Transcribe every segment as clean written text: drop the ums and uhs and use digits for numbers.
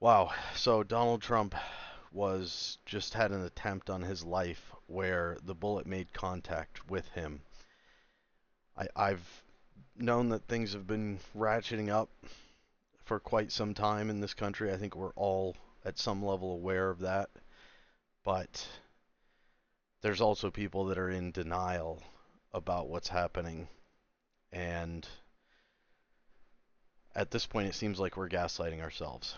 Wow. So Donald Trump was just had an attempt on his life where the bullet made contact with him. I've known that things have been ratcheting up for quite some time in this country. I think we're all at some level aware of that. But there's also people that are in denial about what's happening. And at this point, it seems like we're gaslighting ourselves.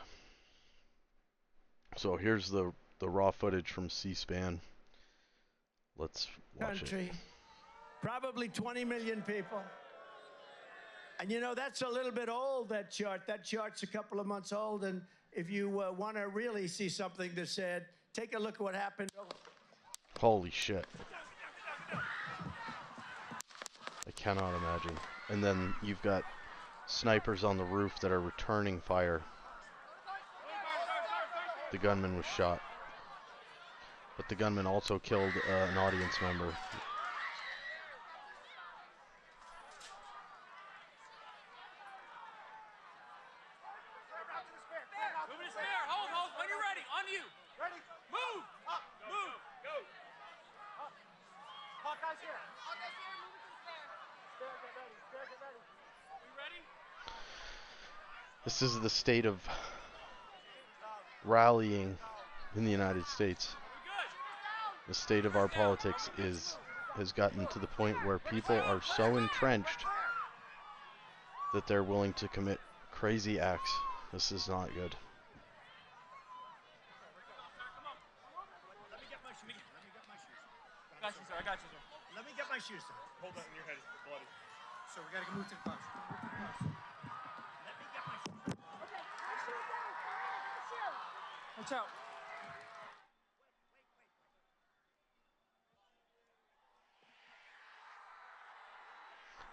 So here's the raw footage from C-SPAN. Let's watch it. Country, probably 20 million people. And you know, that's a little bit old, that chart. That chart's a couple of months old. And if you want to really see something that's said, take a look at what happened. Holy shit. I cannot imagine. And then you've got snipers on the roof that are returning fire. The gunman was shot. But the gunman also killed an audience member. Hold, when you're ready, on you. Ready? Move! Up, move! Go! Up. Hawkeye's here. Hawkeye's here, move it to the stair. Stair, get ready. Stair, get ready. We ready? This is the state of rallying in the United States. The state of our politics has gotten to the point where people are so entrenched that they're willing to commit crazy acts. This is not good. I got you, sir. I got you, sir. Let me get my shoes, sir. Hold that in your head. It's bloody. So we got to move to the closet. Let me get my shoes. Okay, my shoes down. My shoes. Watch out.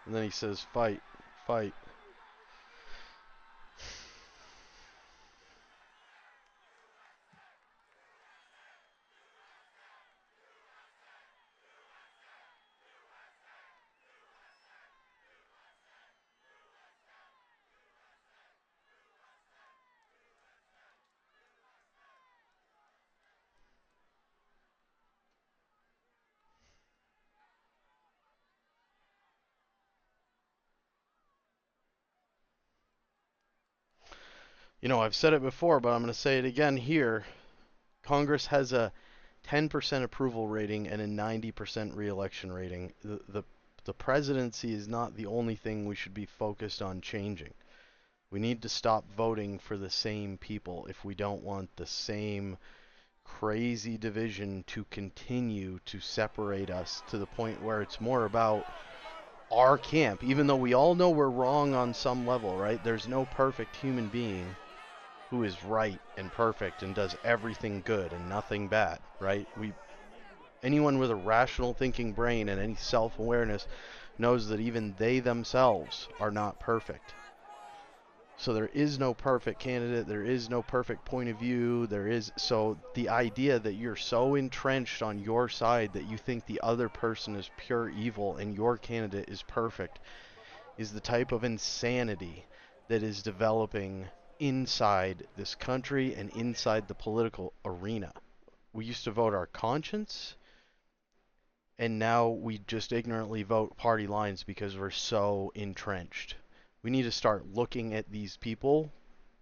And then he says, fight, fight. You know, I've said it before, but I'm going to say it again here. Congress has a 10% approval rating and a 90% reelection rating. The presidency is not the only thing we should be focused on changing. We need to stop voting for the same people if we don't want the same crazy division to continue to separate us to the point where it's more about our camp, even though we all know we're wrong on some level, right? There's no perfect human being who is right and perfect and does everything good and nothing bad, right? Anyone with a rational thinking brain and any self-awareness knows that even they themselves are not perfect. So there is no perfect candidate, there is no perfect point of view, so the idea that you're so entrenched on your side that you think the other person is pure evil and your candidate is perfect is the type of insanity that is developing inside this country and inside the political arena. We used to vote our conscience, and now we just ignorantly vote party lines because we're so entrenched. We need to start looking at these people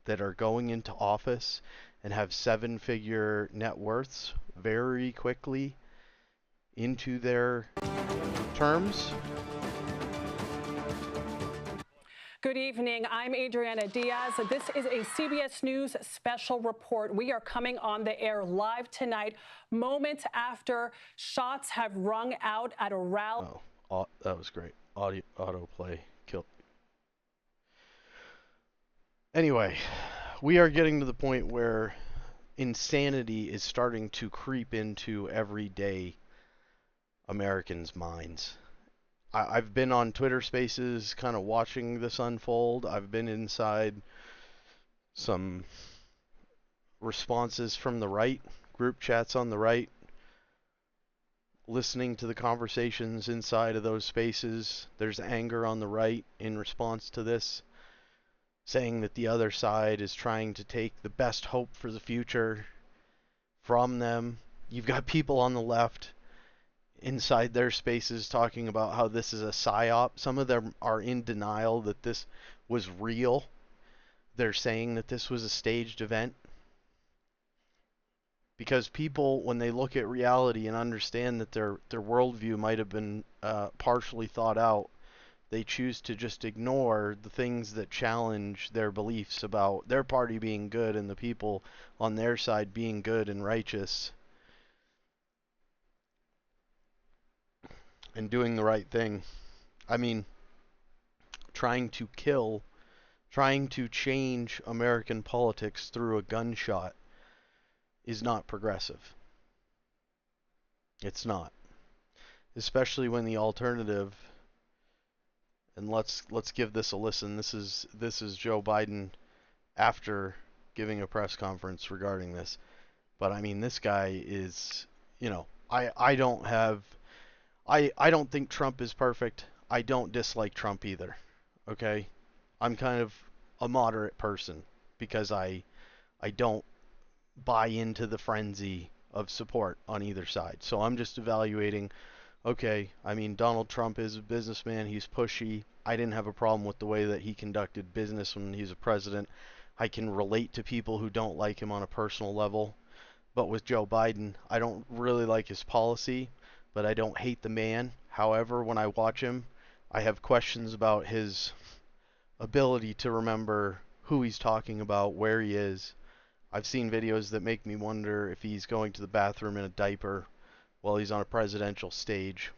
that are going into office and have seven-figure net worths very quickly into their terms. Good evening. I'm Adriana Diaz. This is a CBS News special report. We are coming on the air live tonight, moments after shots have rung out at a rally. Oh, that was great. Autoplay killed. Anyway, we are getting to the point where insanity is starting to creep into everyday Americans' minds. I've been on Twitter Spaces kind of watching this unfold. I've been inside some responses from the right, group chats on the right, listening to the conversations inside of those spaces. There's anger on the right in response to this. saying that the other side is trying to take the best hope for the future from them. You've got people on the left inside their spaces talking about how this is a psyop. Some of them are in denial that this was real. They're saying that this was a staged event. Because people, when they look at reality and understand that their worldview might have been partially thought out, they choose to just ignore the things that challenge their beliefs about their party being good and the people on their side being good and righteous and doing the right thing. I mean, trying to change American politics through a gunshot is not progressive. It's not. Especially when the alternative, and let's give this a listen. This is Joe Biden after giving a press conference regarding this. But I mean, this guy is, I don't think Trump is perfect. I don't dislike Trump either. Okay? I'm kind of a moderate person because I don't buy into the frenzy of support on either side. So I'm just evaluating, okay, I mean, Donald Trump is a businessman. He's pushy. I didn't have a problem with the way that he conducted business when he's a president. I can relate to people who don't like him on a personal level. But with Joe Biden, I don't really like his policy, but I don't hate the man. However, when I watch him, I have questions about his ability to remember who he's talking about, where he is. I've seen videos that make me wonder if he's going to the bathroom in a diaper while he's on a presidential stage.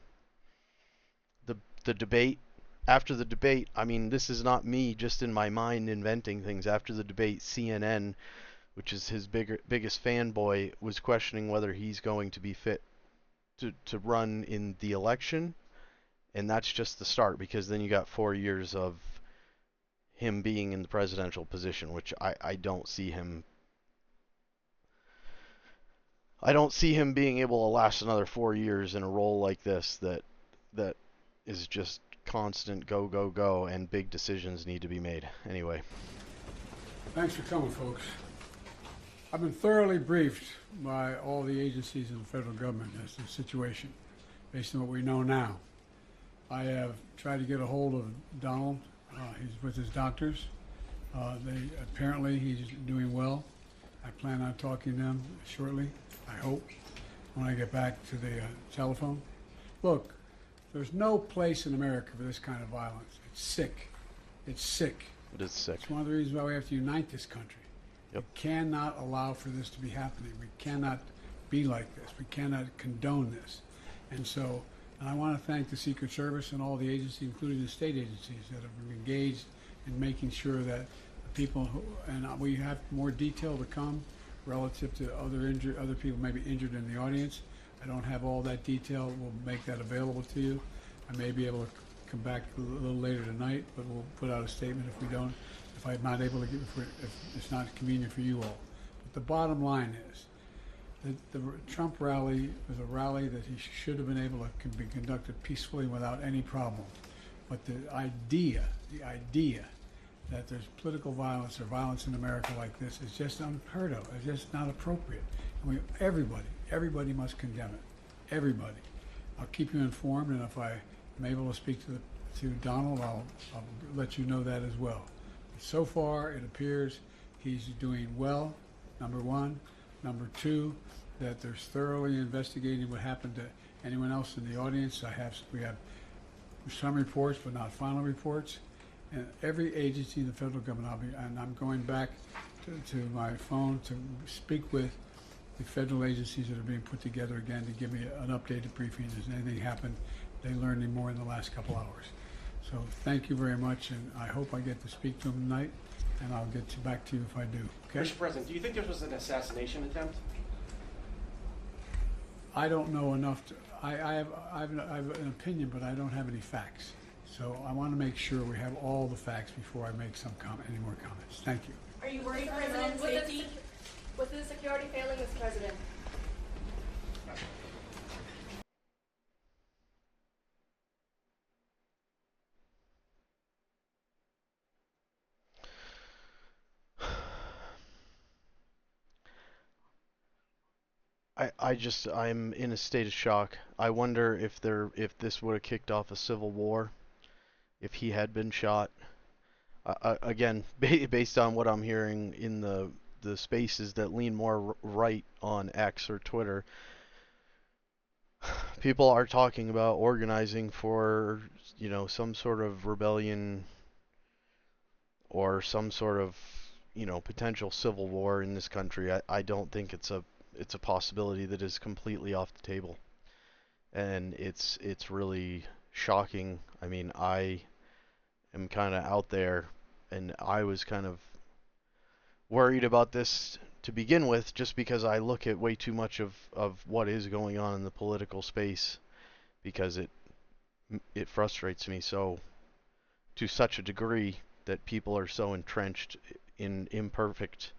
The debate, after the debate, I mean, this is not me just in my mind inventing things. After the debate, CNN, which is his biggest fanboy, was questioning whether he's going to be fit to run in the election. And that's just the start, because then you got 4 years of him being in the presidential position, which I don't see him. I don't see him being able to last another 4 years in a role like this that is just constant go, go, go, and big decisions need to be made. Anyway. Thanks for coming, folks. I've been thoroughly briefed by all the agencies in the federal government as to the situation, based on what we know now. I have tried to get a hold of Donald. He's with his doctors. Apparently he's doing well. I plan on talking to them shortly, I hope, when I get back to the telephone. Look, there's no place in America for this kind of violence. It's sick. It's sick. It is sick. It's one of the reasons why we have to unite this country. Yep. We cannot allow for this to be happening. We cannot be like this. We cannot condone this. And so, and I want to thank the Secret Service and all the agencies, including the state agencies, that have been engaged in making sure that people who, and we have more detail to come relative to other people maybe injured in the audience. I don't have all that detail. We'll make that available to you. I may be able to come back a little later tonight, but we'll put out a statement if I'm not able to if it's not convenient for you all. But the bottom line is that the Trump rally was a rally that he should have been able to be conducted peacefully without any problem. But the idea that there's political violence or violence in America like this is just unheard of. It's just not appropriate. And everybody must condemn it. Everybody. I'll keep you informed, and if I'm able to speak to Donald, I'll let you know that as well. So far, it appears he's doing well, number one. Number two, that there's thoroughly investigating what happened to anyone else in the audience. We have some reports, but not final reports. And every agency in the federal government, I'm going back to my phone to speak with the federal agencies that are being put together again to give me an updated briefing. Has anything happened? They learned any more in the last couple hours. So thank you very much, and I hope I get to speak to them tonight, and I'll get back to you if I do. Okay? Mr. President, do you think this was an assassination attempt? I don't know enough to. I have an opinion, but I don't have any facts. So I want to make sure we have all the facts before I make any more comments. Thank you. Are you worried for President safety? Was the security failing, Mr. President? I'm in a state of shock. I wonder if this would have kicked off a civil war if he had been shot. Again, based on what I'm hearing in the spaces that lean more right on X or Twitter, people are talking about organizing for, some sort of rebellion or some sort of, potential civil war in this country. I don't think it's a possibility that is completely off the table. And it's really shocking. I mean, I am kind of out there, and I was kind of worried about this to begin with, just because I look at way too much of what is going on in the political space, because it frustrates me so to such a degree that people are so entrenched in imperfect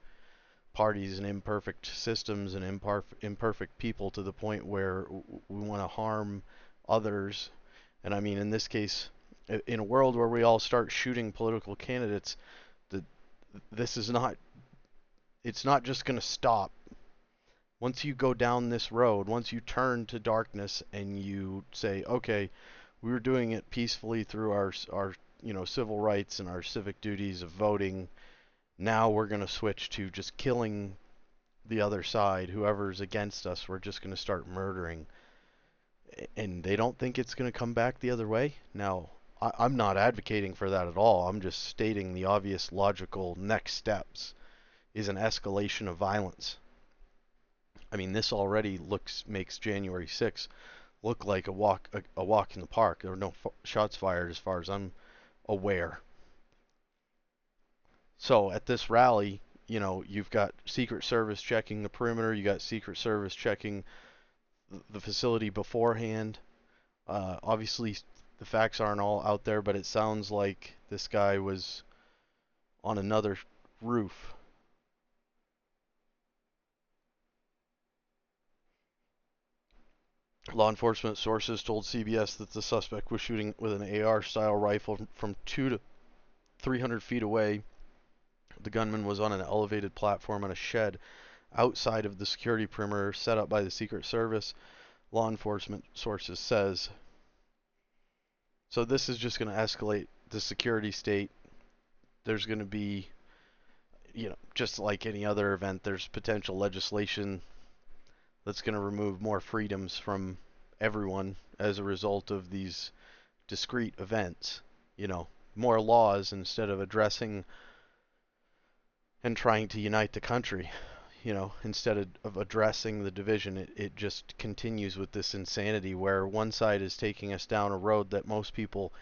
parties and imperfect systems and imperfect people to the point where we want to harm others. And I mean, in this case, in a world where we all start shooting political candidates, the, this is not, it's not just going to stop. Once you go down this road, once you turn to darkness and you say, okay, we were doing it peacefully through our civil rights and our civic duties of voting, now we're going to switch to just killing the other side, whoever's against us, we're just going to start murdering. And they don't think it's going to come back the other way. Now, I'm not advocating for that at all. I'm just stating the obvious logical next steps is an escalation of violence. I mean, this already makes January 6th look like a walk in the park. There were no shots fired as far as I'm aware. So at this rally, you've got Secret Service checking the perimeter, you got Secret Service checking the facility beforehand. Obviously, the facts aren't all out there, but it sounds like this guy was on another roof. Law enforcement sources told CBS that the suspect was shooting with an AR-style rifle from 200 to 300 feet away. The gunman was on an elevated platform in a shed outside of the security perimeter set up by the Secret Service, law enforcement sources says. So this is just going to escalate the security state. There's going to be, just like any other event, there's potential legislation that's going to remove more freedoms from everyone as a result of these discrete events. More laws instead of addressing and trying to unite the country. Instead of addressing the division, it just continues with this insanity where one side is taking us down a road that most people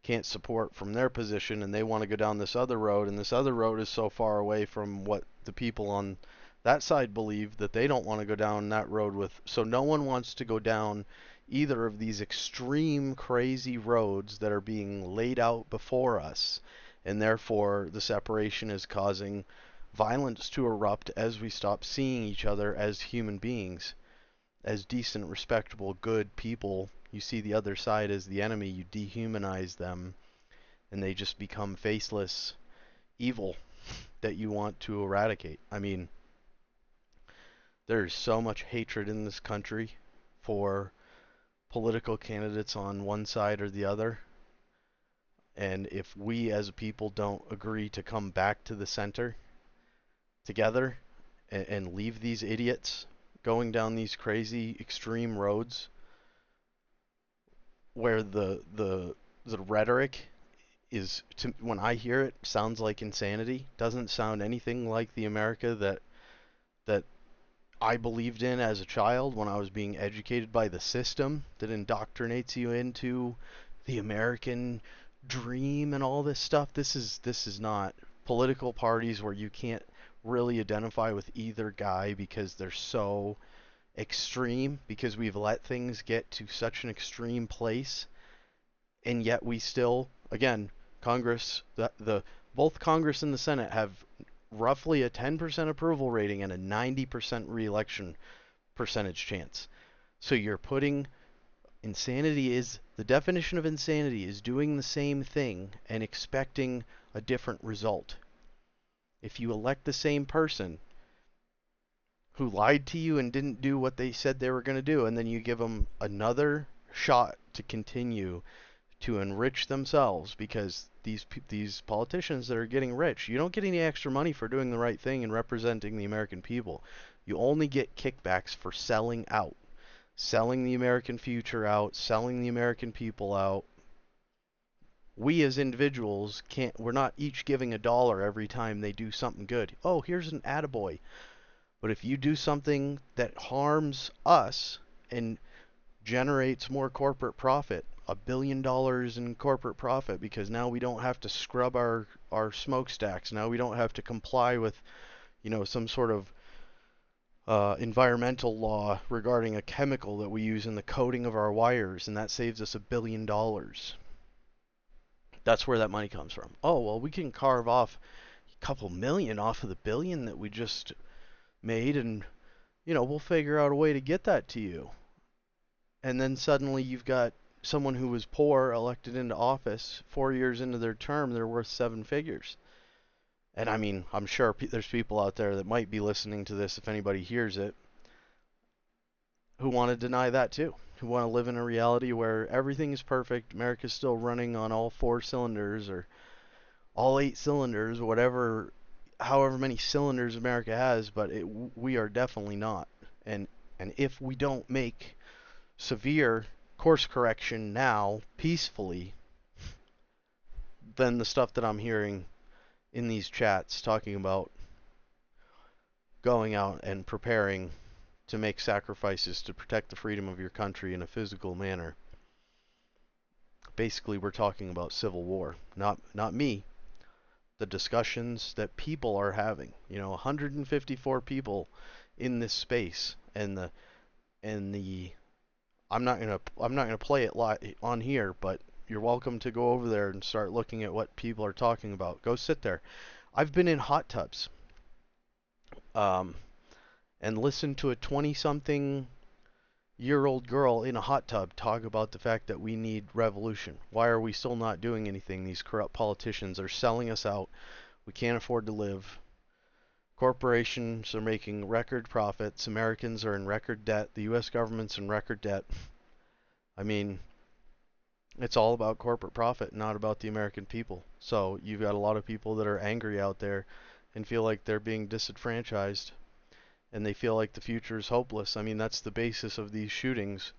can't support from their position, and they want to go down this other road, and this other road is so far away from what the people on that side believe that they don't want to go down that road with. So no one wants to go down either of these extreme crazy roads that are being laid out before us, and therefore the separation is causing violence to erupt as we stop seeing each other as human beings, as decent, respectable, good people. You see the other side as the enemy, you dehumanize them, and they just become faceless evil that you want to eradicate. I mean, there's so much hatred in this country for political candidates on one side or the other. And if we as a people don't agree to come back to the center together and leave these idiots going down these crazy extreme roads where the rhetoric is, when I hear it, sounds like insanity. Doesn't sound anything like the America that I believed in as a child when I was being educated by the system that indoctrinates you into the American dream and all this stuff. This is not political parties where you can't really identify with either guy because they're so extreme, because we've let things get to such an extreme place, and yet we still, again, Congress, both Congress and the Senate have roughly a 10% approval rating and a 90% reelection percentage chance. So you're putting insanity is the definition of insanity is doing the same thing and expecting a different result. If you elect the same person who lied to you and didn't do what they said they were going to do, and then you give them another shot to continue to enrich themselves, because these politicians that are getting rich, you don't get any extra money for doing the right thing and representing the American people. You only get kickbacks for selling out, selling the American future out, selling the American people out. We as individuals we're not each giving $1 every time they do something good. Oh, here's an attaboy. But if you do something that harms us and generates more corporate profit, $1 billion in corporate profit, because now we don't have to scrub our smokestacks. Now we don't have to comply with, some sort of environmental law regarding a chemical that we use in the coating of our wires, and that saves us $1 billion. That's where that money comes from. Oh, well, we can carve off a couple million off of the billion that we just made, and we'll figure out a way to get that to you. And then suddenly you've got someone who was poor elected into office. 4 years into their term, they're worth 7 figures. And I mean, I'm sure there's people out there that might be listening to this, if anybody hears it, who want to deny that too, who want to live in a reality where everything is perfect, America's still running on all 4 cylinders or all 8 cylinders, whatever, however many cylinders America has, but we are definitely not. And if we don't make severe course correction now, peacefully, then the stuff that I'm hearing in these chats talking about going out and preparing to make sacrifices to protect the freedom of your country in a physical manner. Basically, we're talking about civil war, not me. The discussions that people are having, 154 people in this space, and the I'm not gonna play it on here, but you're welcome to go over there and start looking at what people are talking about. Go sit there. I've been in hot tubs, and listened to a 20-something-year-old girl in a hot tub talk about the fact that we need revolution. Why are we still not doing anything? These corrupt politicians are selling us out. We can't afford to live. Corporations are making record profits. Americans are in record debt. The U.S. government's in record debt. I mean, it's all about corporate profit, not about the American people. So you've got a lot of people that are angry out there and feel like they're being disenfranchised, and they feel like the future is hopeless. I mean, that's the basis of these shootings,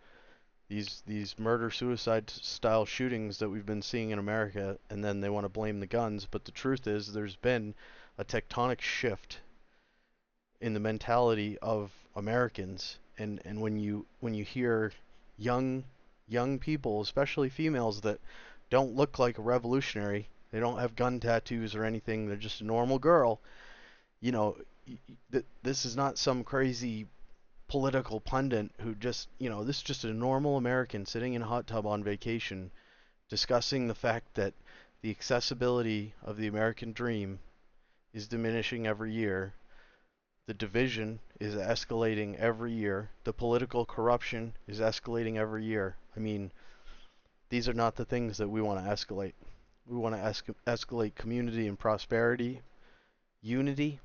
these murder-suicide style shootings that we've been seeing in America, and then they want to blame the guns. But the truth is, there's been a tectonic shift in the mentality of Americans, and when you hear young people, especially females, that don't look like a revolutionary, they don't have gun tattoos or anything, they're just a normal girl, this is not some crazy political pundit who just, this is just a normal American sitting in a hot tub on vacation discussing the fact that the accessibility of the American dream is diminishing every year. The division is escalating every year. The political corruption is escalating every year. I mean, these are not the things that we want to escalate. We want to escalate community and prosperity, unity,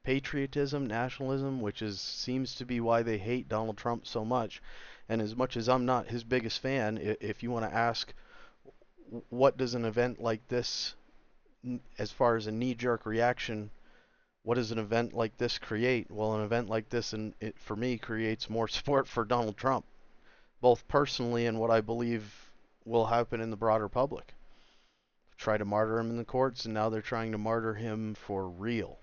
patriotism, nationalism, which seems to be why they hate Donald Trump so much. And as much as I'm not his biggest fan, if you want to ask, what does an event like this, as far as a knee-jerk reaction, what does an event like this create? Well, an event like this, for me, creates more support for Donald Trump, both personally and what I believe will happen in the broader public. Try to martyr him in the courts, and now they're trying to martyr him for real.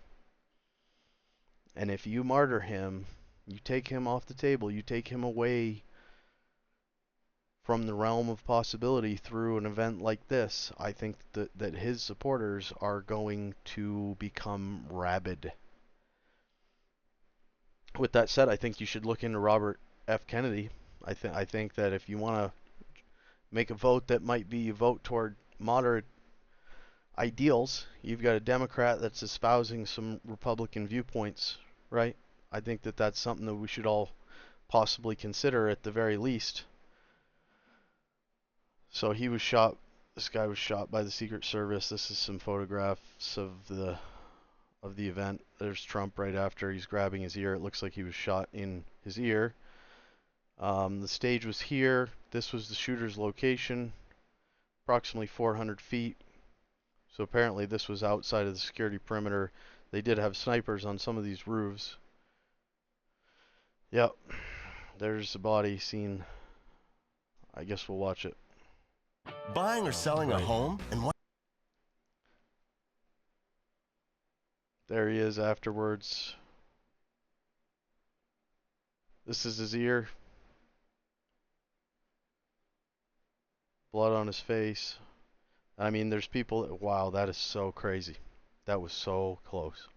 And if you martyr him, you take him off the table, you take him away from the realm of possibility through an event like this, I think that his supporters are going to become rabid. With that said, I think you should look into Robert F. Kennedy. I think that if you want to make a vote that might be a vote toward moderate ideals, you've got a Democrat that's espousing some Republican viewpoints, right? I think that that's something that we should all possibly consider at the very least. So he was shot. This guy was shot by the Secret Service. This is some photographs of of the event. There's Trump right after. He's grabbing his ear. It looks like he was shot in his ear. The stage was here. This was the shooter's location, approximately 400 feet. So apparently this was outside of the security perimeter. They did have snipers on some of these roofs. Yep. There's the body seen. I guess we'll watch it. Buying or selling a home and what? There he is afterwards. This is his ear. Blood on his face. I mean, there's people that, wow, that is so crazy. That was so close.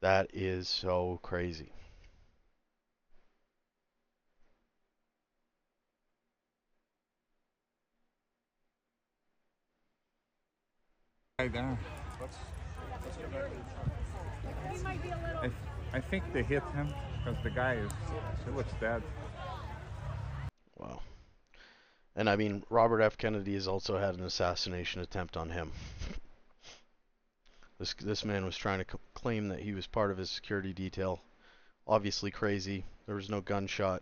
That is so crazy. Right there. I think they hit him because the guy he looks dead. Wow. And I mean, Robert F. Kennedy has also had an assassination attempt on him. This man was trying to claim that he was part of his security detail. Obviously crazy. There was no gunshot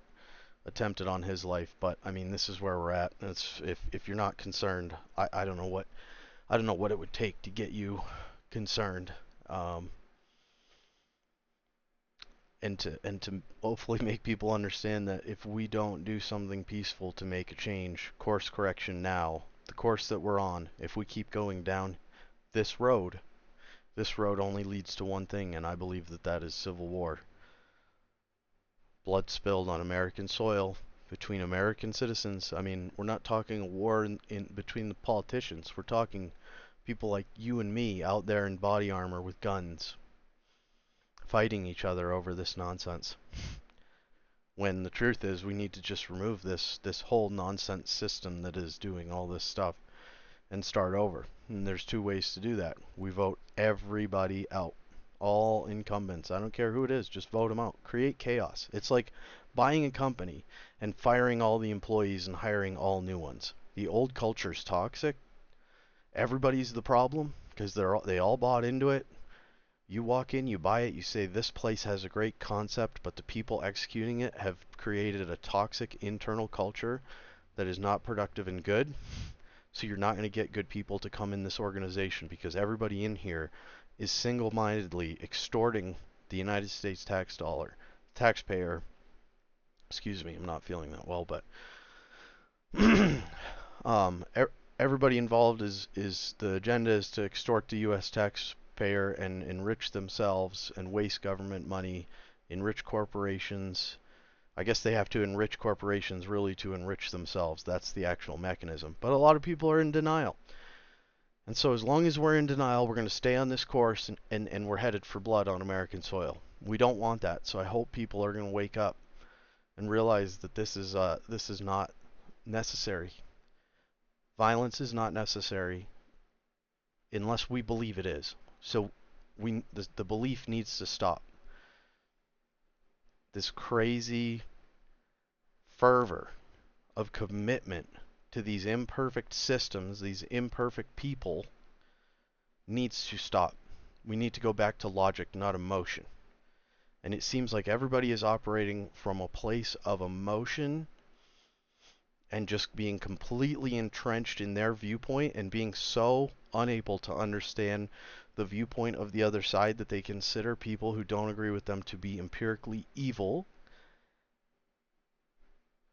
attempted on his life, but I mean, this is where we're at. It's, if you're not concerned, I don't know what it would take to get you concerned. And to hopefully make people understand that if we don't do something peaceful to make a change, course correction now, the course that we're on, if we keep going down this road only leads to one thing, and I believe that that is civil war. Blood spilled on American soil between American citizens. I mean, we're not talking a war in between the politicians. We're talking people like you and me out there in body armor with guns, fighting each other over this nonsense. When the truth is, we need to just remove this whole nonsense system that is doing all this stuff and start over. And there's two ways to do that. We vote everybody out. All incumbents. I don't care who it is, just vote them out. Create chaos. It's like buying a company and firing all the employees and hiring all new ones. The old culture's toxic. Everybody's the problem because they all bought into it. You walk in, you buy it, you say this place has a great concept, but the people executing it have created a toxic internal culture that is not productive and good. So you're not going to get good people to come in this organization because everybody in here is single-mindedly extorting the United States taxpayer. Excuse me, I'm not feeling that well, but everybody involved is the agenda is to extort the U.S. taxpayer and enrich themselves and waste government money, enrich corporations. I guess they have to enrich corporations really to enrich themselves. That's the actual mechanism. But a lot of people are in denial. And so as long as we're in denial, we're going to stay on this course and we're headed for blood on American soil. We don't want that. So I hope people are going to wake up and realize that this is not necessary. Violence is not necessary unless we believe it is. So the belief needs to stop. This crazy fervor of commitment to these imperfect systems, these imperfect people, needs to stop. We need to go back to logic, not emotion. And it seems like everybody is operating from a place of emotion and just being completely entrenched in their viewpoint and being so unable to understand the viewpoint of the other side that they consider people who don't agree with them to be empirically evil,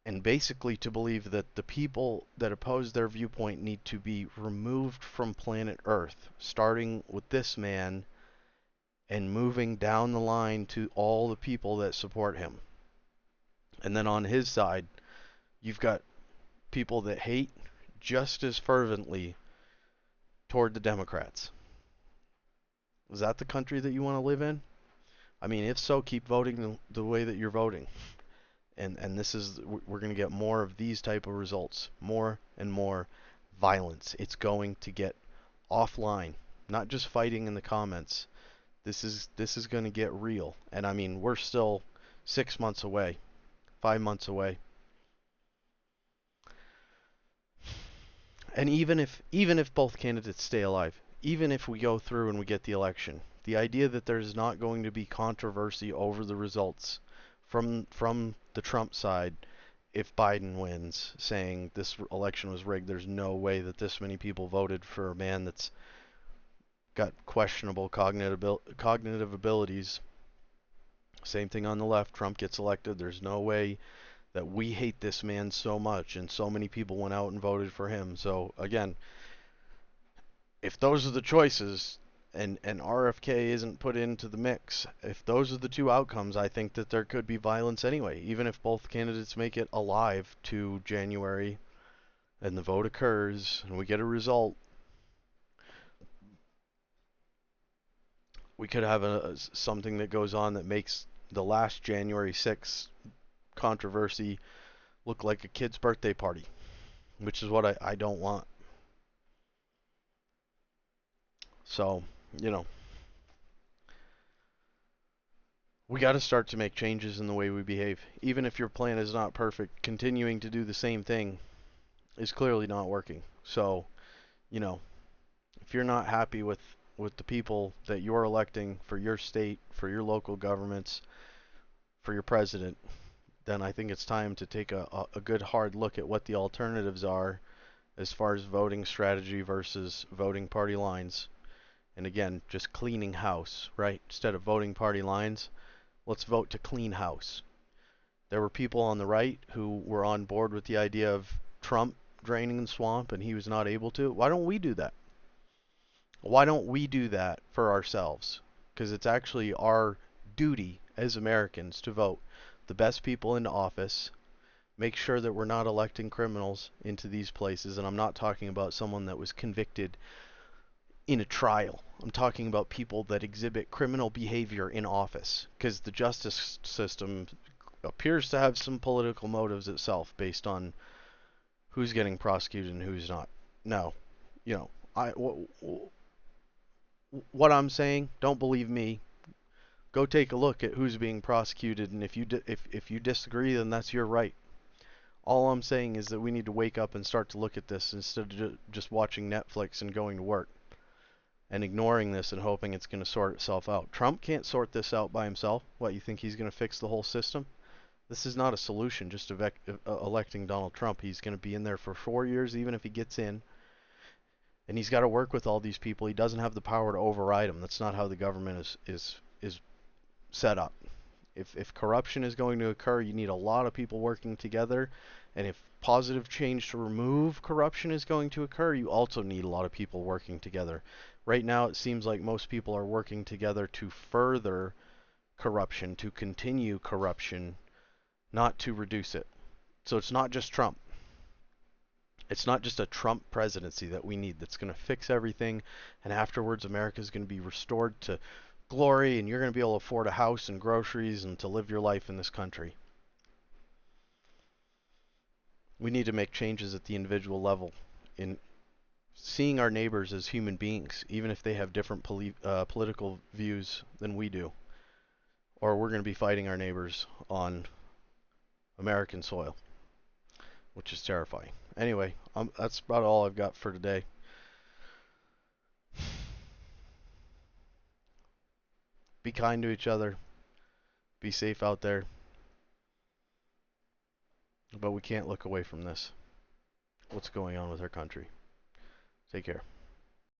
and basically to believe that the people that oppose their viewpoint need to be removed from planet Earth, starting with this man and moving down the line to all the people that support him. And then on his side, you've got people that hate just as fervently toward the Democrats. Is that the country that you want to live in? I mean, if so, keep voting the way that you're voting. And this is, we're going to get more of these type of results, more and more violence. It's going to get offline, not just fighting in the comments. This is going to get real. And I mean, we're still 6 months away, 5 months away. And even if both candidates stay alive, even if we go through and we get the election, The idea that there's not going to be controversy over the results from the Trump side if Biden wins, saying this election was rigged. There's no way that this many people voted for a man that's got questionable cognitive abilities. Same thing on the left. Trump gets elected. There's no way that we hate this man so much and so many people went out and voted for him. So again, if those are the choices and RFK isn't put into the mix, if those are the two outcomes, I think that there could be violence anyway, even if both candidates make it alive to January and the vote occurs and we get a result. We could have something that goes on that makes the last January 6th controversy look like a kid's birthday party, which is what I don't want. So, we got to start to make changes in the way we behave. Even if your plan is not perfect, continuing to do the same thing is clearly not working. So, if you're not happy with the people that you're electing for your state, for your local governments, for your president, then I think it's time to take a good hard look at what the alternatives are as far as voting strategy versus voting party lines. And again, just cleaning house, right? Instead of voting party lines, let's vote to clean house. There were people on the right who were on board with the idea of Trump draining the swamp and he was not able to. Why don't we do that? Why don't we do that for ourselves? Because it's actually our duty as Americans to vote the best people into office, make sure that we're not electing criminals into these places. And I'm not talking about someone that was convicted in a trial. I'm talking about people that exhibit criminal behavior in office, because the justice system appears to have some political motives itself based on who's getting prosecuted and who's not. Now, what I'm saying, don't believe me. Go take a look at who's being prosecuted, and if you disagree, then that's your right. All I'm saying is that we need to wake up and start to look at this instead of just watching Netflix and going to work and ignoring this and hoping it's going to sort itself out. Trump can't sort this out by himself. What, you think he's going to fix the whole system? This is not a solution, just electing Donald Trump. He's going to be in there for 4 years, even if he gets in. And he's got to work with all these people. He doesn't have the power to override them. That's not how the government is set up. If corruption is going to occur, you need a lot of people working together. And if positive change to remove corruption is going to occur, you also need a lot of people working together. Right now, it seems like most people are working together to further corruption, to continue corruption, not to reduce it. So it's not just Trump. It's not just a Trump presidency that we need that's going to fix everything, and afterwards America is going to be restored to glory, and you're going to be able to afford a house and groceries and to live your life in this country. We need to make changes at the individual level in seeing our neighbors as human beings, even if they have different political views than we do. Or we're going to be fighting our neighbors on American soil, which is terrifying. Anyway, that's about all I've got for today. Be kind to each other. Be safe out there. But we can't look away from this. What's going on with our country? Take care.